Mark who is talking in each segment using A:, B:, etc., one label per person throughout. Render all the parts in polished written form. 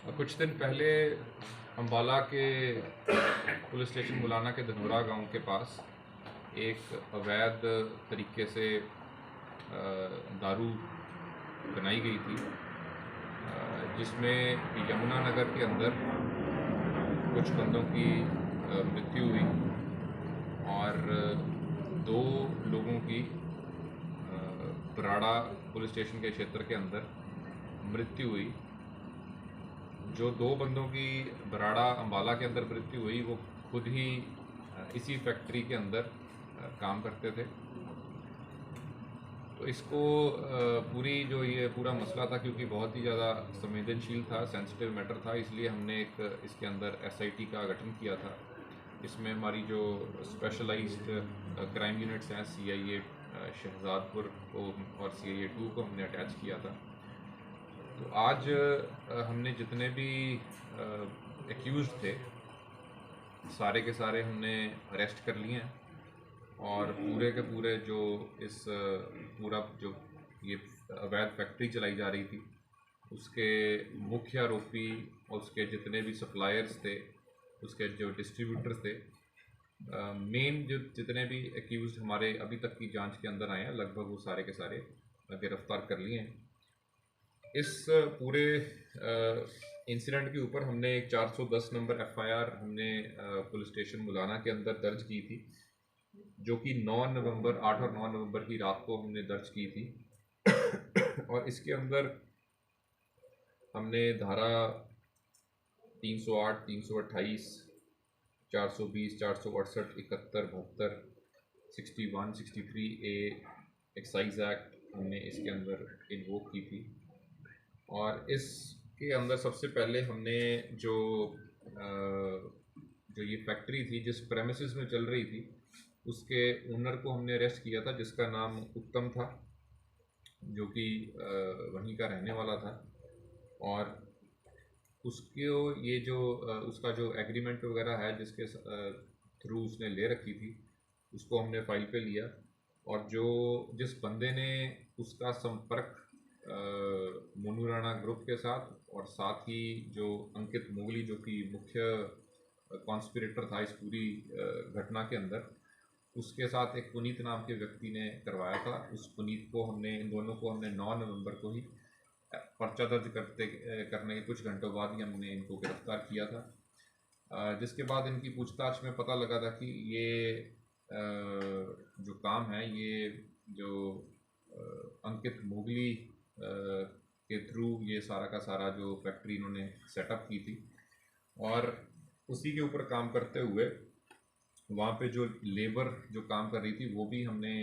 A: कुछ दिन पहले अम्बाला के पुलिस स्टेशन मुलाना के धनोरा गांव के पास एक अवैध तरीके से दारू बनाई गई थी, जिसमें यमुना नगर के अंदर कुछ बंदों की मृत्यु हुई और दो लोगों की बराड़ा पुलिस स्टेशन के क्षेत्र के अंदर मृत्यु हुई। जो दो बंदों की बराड़ा अम्बाला के अंदर मृत्यु हुई वो खुद ही इसी फैक्ट्री के अंदर काम करते थे। तो इसको पूरी जो ये पूरा मसला था, क्योंकि बहुत ही ज़्यादा संवेदनशील था, सेंसिटिव मैटर था, इसलिए हमने एक इसके अंदर SIT का गठन किया था। इसमें हमारी जो स्पेशलाइज्ड क्राइम यूनिट्स हैं CIA शहजादपुर को और CIA 2 को हमने अटैच किया था। तो आज हमने जितने भी एक्यूज़ थे सारे के सारे हमने अरेस्ट कर लिए हैं और पूरे के पूरे जो इस पूरा जो ये अवैध फैक्ट्री चलाई जा रही थी उसके मुख्य आरोपी और उसके जितने भी सप्लायर्स थे, उसके जो डिस्ट्रीब्यूटर्स थे, मेन जो जितने भी एक्यूज़ हमारे अभी तक की जांच के अंदर आए हैं, लगभग वो सारे के सारे गिरफ्तार कर लिए हैं। इस पूरे इंसिडेंट के ऊपर हमने एक 410 नंबर FIR हमने पुलिस स्टेशन मुलाना के अंदर दर्ज की थी, जो कि 8 और 9 नवंबर की रात को हमने दर्ज की थी। और इसके अंदर हमने धारा 308, 328, 420, 468, 71, 72, 61, 63A एक्साइज एक्ट हमने इसके अंदर इन्वोक की थी। और इसके अंदर सबसे पहले हमने जो ये फैक्ट्री थी जिस प्रेमिसेस में चल रही थी उसके ओनर को हमने अरेस्ट किया था, जिसका नाम उत्तम था, जो कि वहीं का रहने वाला था। और उसके ये जो उसका जो एग्रीमेंट वगैरह है जिसके थ्रू उसने ले रखी थी उसको हमने फाइल पे लिया। और जो जिस बंदे ने उसका संपर्क मोनू राणा ग्रुप के साथ और साथ ही जो अंकित मोगली जो कि मुख्य कॉन्स्पिरेटर था इस पूरी घटना के अंदर, उसके साथ एक पुनीत नाम के व्यक्ति ने करवाया था। उस पुनीत को हमने, इन दोनों को हमने 9 नवंबर को ही पर्चा दर्ज करने के कुछ घंटों बाद ही हमने इनको गिरफ्तार किया था। जिसके बाद इनकी पूछताछ में पता लगा था कि ये जो काम है ये जो अंकित मोगली के थ्रू ये सारा का सारा जो फैक्ट्री इन्होंने सेटअप की थी और उसी के ऊपर काम करते हुए वहाँ पे जो लेबर जो काम कर रही थी वो भी हमने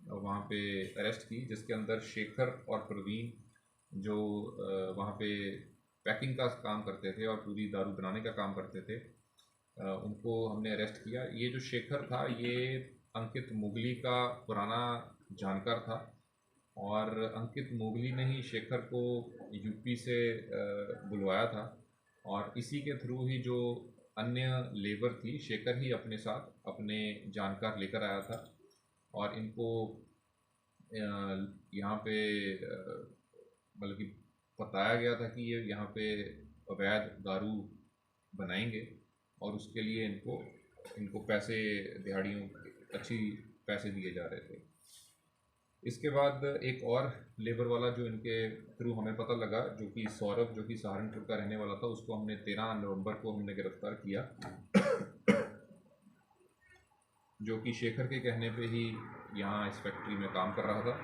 A: वहाँ पे अरेस्ट की, जिसके अंदर शेखर और प्रवीण जो वहाँ पे पैकिंग का काम करते थे और पूरी दारू बनाने का काम करते थे, उनको हमने अरेस्ट किया। ये जो शेखर था ये अंकित मोगली का पुराना जानकार था और अंकित मोगली ने ही शेखर को यूपी से बुलवाया था और इसी के थ्रू ही जो अन्य लेबर थी शेखर ही अपने साथ अपने जानकार लेकर आया था और इनको यहाँ पे बल्कि बताया गया था कि ये यहाँ पे अवैध दारू बनाएंगे और उसके लिए इनको पैसे, दिहाड़ियों अच्छी पैसे दिए जा रहे थे। इसके बाद एक और लेबर वाला जो इनके थ्रू हमें पता लगा, जो कि सौरभ, जो कि सहारनपुर का रहने वाला था, उसको हमने 13 नवंबर को हमने गिरफ्तार किया, जो कि शेखर के कहने पे ही यहाँ इस फैक्ट्री में काम कर रहा था।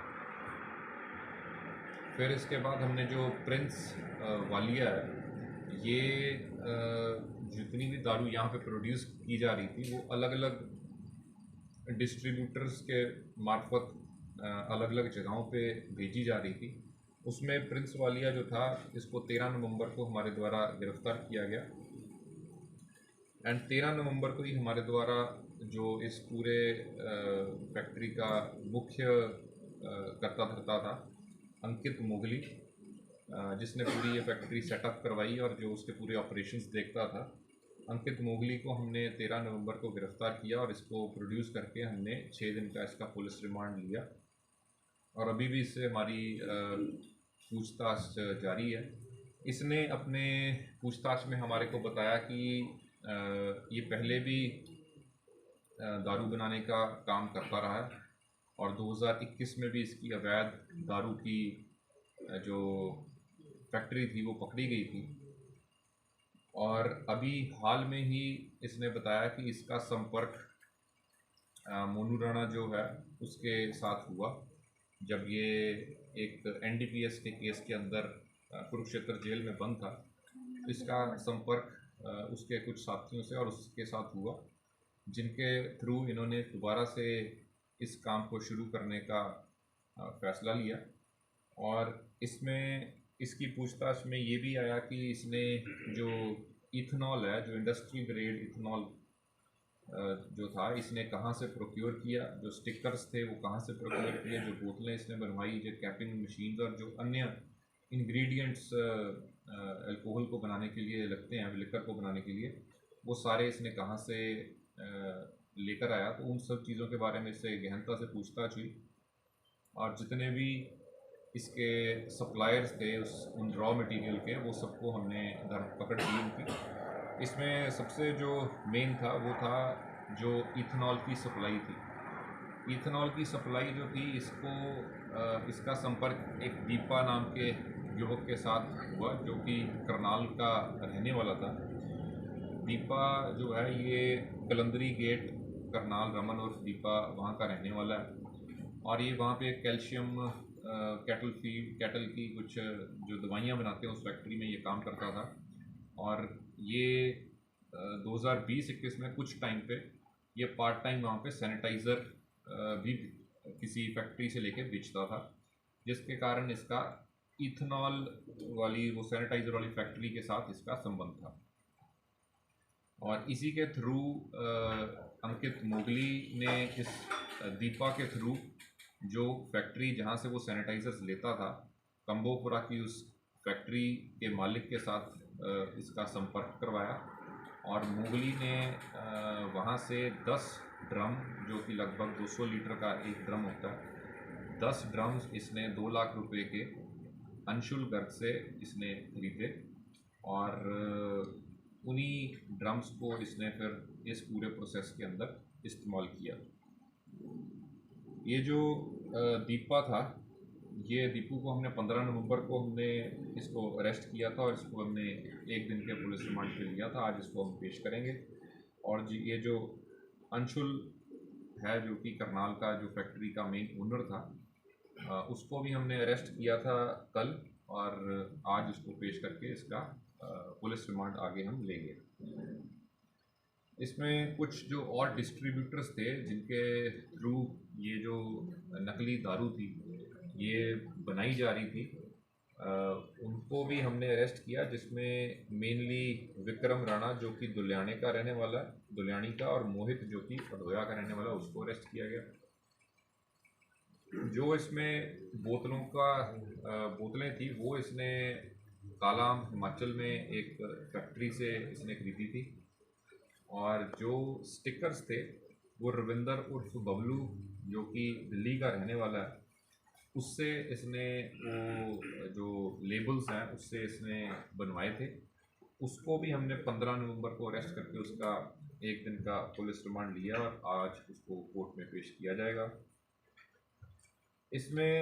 A: फिर इसके बाद हमने जो प्रिंस वालिया है, ये जितनी भी दारू यहाँ पे प्रोड्यूस की जा रही थी वो अलग अलग डिस्ट्रीब्यूटर्स के मार्फत अलग अलग जगहों पे भेजी जा रही थी। उसमें प्रिंस वालिया जो था इसको 13 नवंबर को हमारे द्वारा गिरफ्तार किया गया एंड 13 नवंबर को ही हमारे द्वारा जो इस पूरे फैक्ट्री का मुख्य कर्ता धर्ता था अंकित मोगली, जिसने पूरी ये फैक्ट्री सेटअप करवाई और जो उसके पूरे ऑपरेशंस देखता था, अंकित मोगली को हमने 13 नवंबर को गिरफ्तार किया और इसको प्रोड्यूस करके हमने 6 दिन का इसका पुलिस रिमांड लिया और अभी भी इससे हमारी पूछताछ जारी है। इसने अपने पूछताछ में हमारे को बताया कि ये पहले भी दारू बनाने का काम करता रहा है और 2021 में भी इसकी अवैध दारू की जो फैक्ट्री थी वो पकड़ी गई थी। और अभी हाल में ही इसने बताया कि इसका संपर्क मोनू राणा जो है उसके साथ हुआ जब ये एक एनडीपीएस के केस के अंदर कुरुक्षेत्र जेल में बंद था। इसका संपर्क उसके कुछ साथियों से और उसके साथ हुआ, जिनके थ्रू इन्होंने दोबारा से इस काम को शुरू करने का फैसला लिया। और इसमें इसकी पूछताछ में ये भी आया कि इसने जो इथेनॉल है, जो इंडस्ट्री ग्रेड इथेनॉल जो था, इसने कहाँ से प्रोक्योर किया, जो स्टिकर्स थे वो कहाँ से प्रोक्योर किए, जो बोतलें इसने बनवाई, जो कैपिंग मशीन और जो अन्य इंग्रेडिएंट्स अल्कोहल को बनाने के लिए लगते हैं, लिकर को बनाने के लिए, वो सारे इसने कहाँ से लेकर आया। तो उन सब चीज़ों के बारे में इससे गहनता से पूछताछ हुई और जितने भी इसके सप्लायर्स थे उन रॉ मटेरियल के, वो सबको हमने पकड़ ली उनकी। इसमें सबसे जो मेन था वो था जो इथेनॉल की सप्लाई थी। इथेनॉल की सप्लाई जो थी इसका संपर्क एक दीपा नाम के युवक के साथ हुआ जो कि करनाल का रहने वाला था। दीपा जो है ये कलंदरी गेट करनाल, रमन और दीपा वहाँ का रहने वाला है और ये वहाँ पे कैल्शियम कैटल की कुछ जो दवाइयाँ बनाते हैं उस फैक्ट्री में ये काम करता था। और ये 2020-21 में कुछ टाइम पे ये पार्ट टाइम वहाँ पे सैनिटाइज़र भी किसी फैक्ट्री से लेके बेचता था, जिसके कारण इसका इथेनॉल वाली वो सैनिटाइज़र वाली फैक्ट्री के साथ इसका संबंध था। और इसी के थ्रू अंकित मोगली ने इस दीपा के थ्रू जो फैक्ट्री जहाँ से वो सैनिटाइज़र्स लेता था, कंबोपुरा की उस फैक्ट्री के मालिक के साथ इसका संपर्क करवाया और मोगली ने वहाँ से 10 ड्रम, जो कि लगभग 200 लीटर का एक ड्रम होता है, 10 ड्रम्स इसने 2 लाख रुपए के अंशुल गर्ग से इसने खरीदे और उन्हीं ड्रम्स को इसने फिर इस पूरे प्रोसेस के अंदर इस्तेमाल किया। ये जो दीपा था, ये दीपू को हमने 15 नवंबर को हमने इसको अरेस्ट किया था और इसको हमने 1 दिन के पुलिस रिमांड पे लिया था। आज इसको हम पेश करेंगे। और ये जो अंशुल है जो कि करनाल का जो फैक्ट्री का मेन ओनर था, उसको भी हमने अरेस्ट किया था कल और आज इसको पेश करके इसका पुलिस रिमांड आगे हम लेंगे। इसमें कुछ जो और डिस्ट्रीब्यूटर्स थे जिनके थ्रू ये जो नकली दारू थी ये बनाई जा रही थी, उनको भी हमने अरेस्ट किया, जिसमें मेनली विक्रम राणा जो कि दुलियाने का रहने वाला, दुलियानी का, और मोहित जो कि पडोया का रहने वाला, उसको अरेस्ट किया गया। जो इसमें बोतलें थी वो इसने कालाम हिमाचल में एक फैक्ट्री से इसने खरीदी थी। और जो स्टिकर्स थे वो रविंदर उर्फ बबलू जो कि दिल्ली का रहने वाला है, उससे इसने वो जो लेबल्स हैं उससे इसने बनवाए थे। उसको भी हमने 15 नवंबर को अरेस्ट करके उसका 1 दिन का पुलिस रिमांड लिया और आज उसको कोर्ट में पेश किया जाएगा। इसमें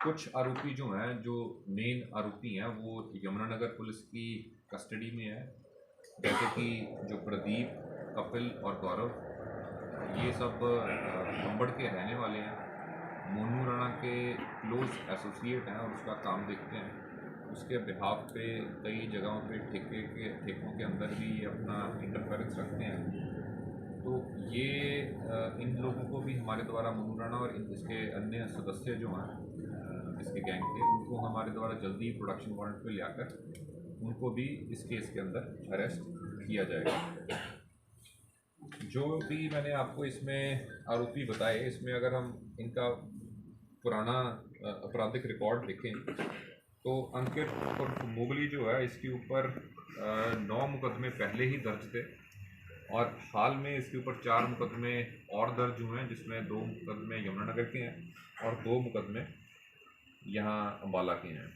A: कुछ आरोपी जो हैं, जो मेन आरोपी हैं, वो यमुनानगर पुलिस की कस्टडी में है, जैसे कि जो प्रदीप, कपिल और गौरव, ये सब अंबड़ के रहने वाले हैं, मोनू राणा के क्लोज एसोसिएट हैं और उसका काम देखते हैं। उसके बिहाफ पे कई जगहों पे ठेकों के अंदर भी ये अपना इंटरफेरेंस रखते हैं। तो ये इन लोगों को भी हमारे द्वारा, मोनू राणा और इसके अन्य सदस्य जो हैं इसके गैंग के, उनको हमारे द्वारा जल्दी प्रोडक्शन वारंट पे ले आकर उनको भी इस केस के अंदर अरेस्ट किया जाएगा। जो भी मैंने आपको इसमें आरोपी बताए, इसमें अगर हम इनका पुराना आपराधिक रिकॉर्ड देखें तो अंकित और मोगली जो है, इसके ऊपर 9 मुकदमे पहले ही दर्ज थे और हाल में इसके ऊपर 4 मुकदमे और दर्ज हुए हैं, जिसमें 2 मुकदमे यमुनानगर के हैं और 2 मुकदमे यहाँ अम्बाला के हैं।